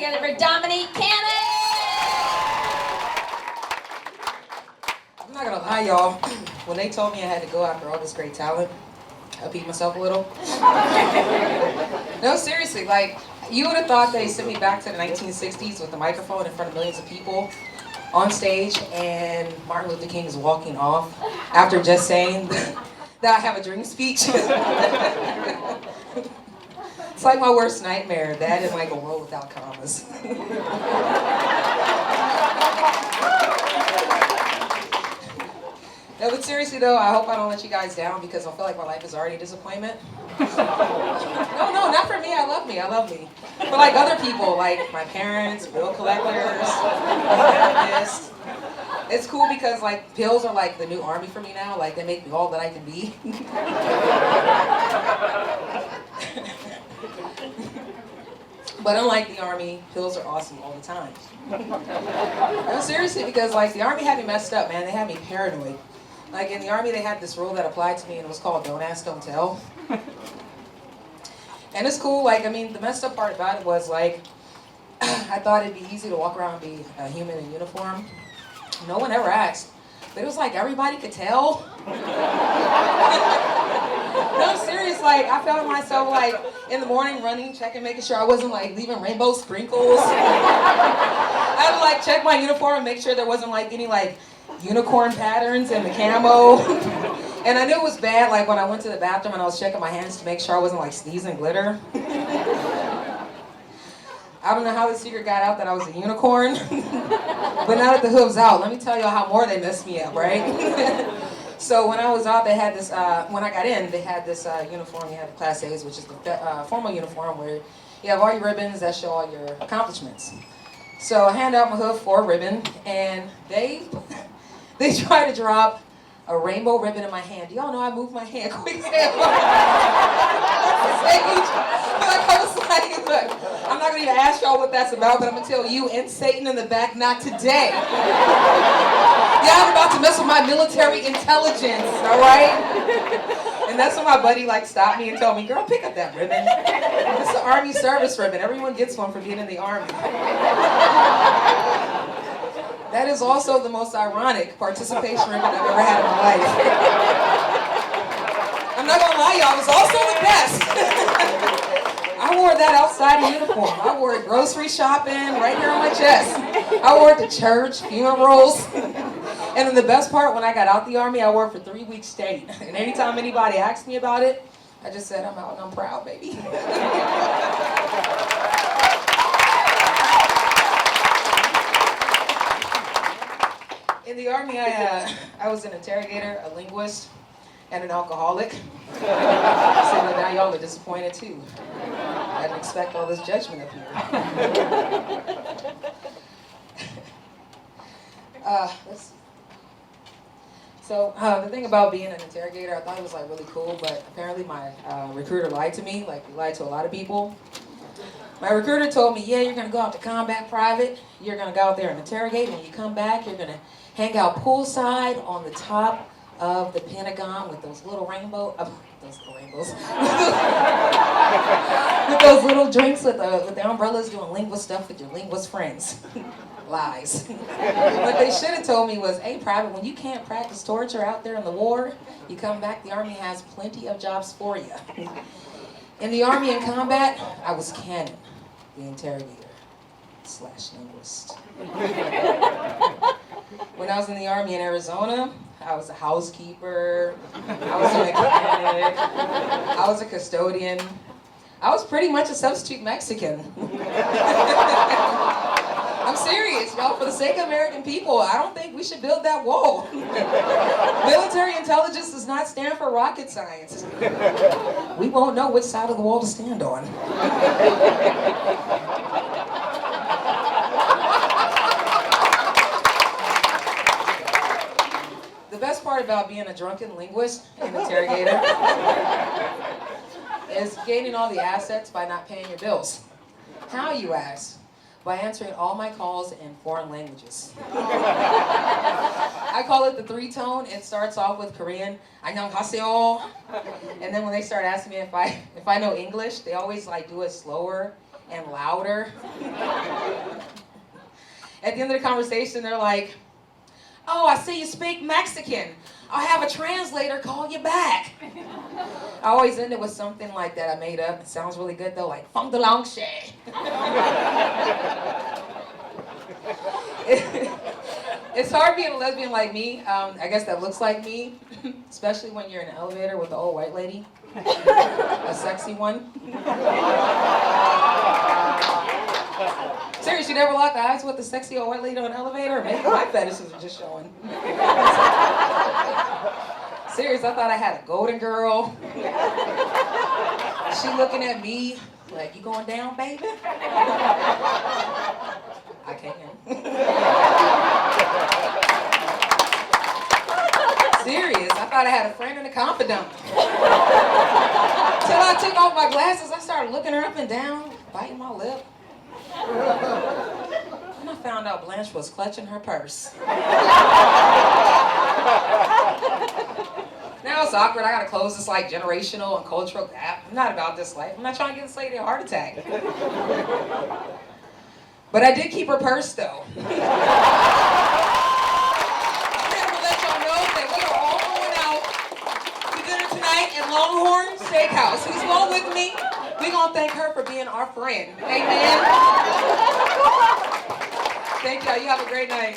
together for Dominique. I'm not gonna lie, y'all. When they told me I had to go after all this great talent, I beat myself a little. No, seriously, like, you would have thought they sent me back to the 1960s with a microphone in front of millions of people on stage, and Martin Luther King is walking off after just saying that I have a dream speech. It's like my worst nightmare, that and like a world without commas. No, but seriously though, I hope I don't let you guys down because I feel like my life is already a disappointment. No, not for me, I love me. But like other people, like my parents, bill collectors, therapists. It's cool because like pills are like the new army for me now, like they make me all that I can be. But unlike the army, pills are awesome all the time. No, seriously, because like the army had me messed up, man. They had me paranoid. Like in the army, they had this rule that applied to me, and it was called "Don't ask, don't tell." And it's cool. Like, I mean, the messed up part about it was like, I thought it'd be easy to walk around and be a human in uniform. No one ever asked, but it was like everybody could tell. No, serious. Like, I felt myself like in the morning running, checking, making sure I wasn't like leaving rainbow sprinkles. I had to like check my uniform and make sure there wasn't like any like unicorn patterns in the camo. And I knew it was bad like when I went to the bathroom and I was checking my hands to make sure I wasn't like sneezing glitter. I don't know how the secret got out that I was a unicorn. But now that the hood's out, let me tell y'all how more they messed me up, right? So when I was out, they had this, when I got in, they had this uniform. You have the Class A's, which is the formal uniform where you have all your ribbons that show all your accomplishments. So I hand out my hood for a ribbon, and they try to drop a rainbow ribbon in my hand. Do y'all know I moved my hand quick as hell? Like, I was like, look, I'm not going to even ask y'all what that's about, but I'm going to tell you and Satan in the back, not today. Y'all about to mess with my military intelligence, all right? And that's when my buddy like stopped me and told me, girl, pick up that ribbon. It's an Army service ribbon. Everyone gets one for being in the Army. That is also the most ironic participation ribbon I've ever had in my life. I'm not gonna lie, y'all, it was also the best. I wore that outside of uniform. I wore it grocery shopping, right here on my chest. I wore it to church, funerals. And then the best part, when I got out the Army, I wore it for 3 weeks straight. And anytime anybody asked me about it, I just said, I'm out and I'm proud, baby. In the Army, I was an interrogator, a linguist, and an alcoholic. So now y'all are disappointed too. I didn't expect all this judgment up here. The thing about being an interrogator, I thought it was like really cool, but apparently my recruiter lied to me, like he lied to a lot of people. My recruiter told me, yeah, you're gonna go out to combat private, you're gonna go out there and interrogate, and when you come back, you're gonna hang out poolside on the top of the Pentagon with those little rainbows, with those little drinks with the umbrellas, doing linguist stuff with your linguist friends. Lies. What they should have told me was, hey, Private, when you can't practice torture out there in the war, you come back, the Army has plenty of jobs for you. In the Army in combat, I was Cannon, the interrogator / linguist. When I was in the Army in Arizona, I was a housekeeper, I was a mechanic, I was a custodian. I was pretty much a substitute Mexican. I'm serious, y'all. For the sake of American people, I don't think we should build that wall. Military intelligence does not stand for rocket science. We won't know which side of the wall to stand on. The best part about being a drunken linguist and interrogator is gaining all the assets by not paying your bills. How, you ask? By answering all my calls in foreign languages. I call it the three-tone. It starts off with Korean, 안녕하세요. And then when they start asking me if I know English, they always like do it slower and louder. At the end of the conversation, they're like, "Oh, I see you speak Mexican. I'll have a translator call you back." I always end it with something like that I made up. It sounds really good though, like "Fong de long shay." It's hard being a lesbian like me, I guess that looks like me, especially when you're in an elevator with an old white lady, a sexy one. Serious, you never locked eyes with a sexy old white lady on an elevator? Maybe my fetishes are just showing. Serious, I thought I had a golden girl. She looking at me like, "You going down, baby?" I can't. Serious, I thought I had a friend and a confidant. Till I took off my glasses, I started looking her up and down, biting my lip. And I found out Blanche was clutching her purse. Now it's awkward. I gotta close this like generational and cultural gap. I'm not about this life. I'm not trying to get this lady a heart attack. But I did keep her purse though. I'm gonna let y'all know that we are all going out to dinner tonight at Longhorn Steakhouse. Who's going with me? We're gonna thank her for being our friend. Amen. Thank y'all. You have a great night.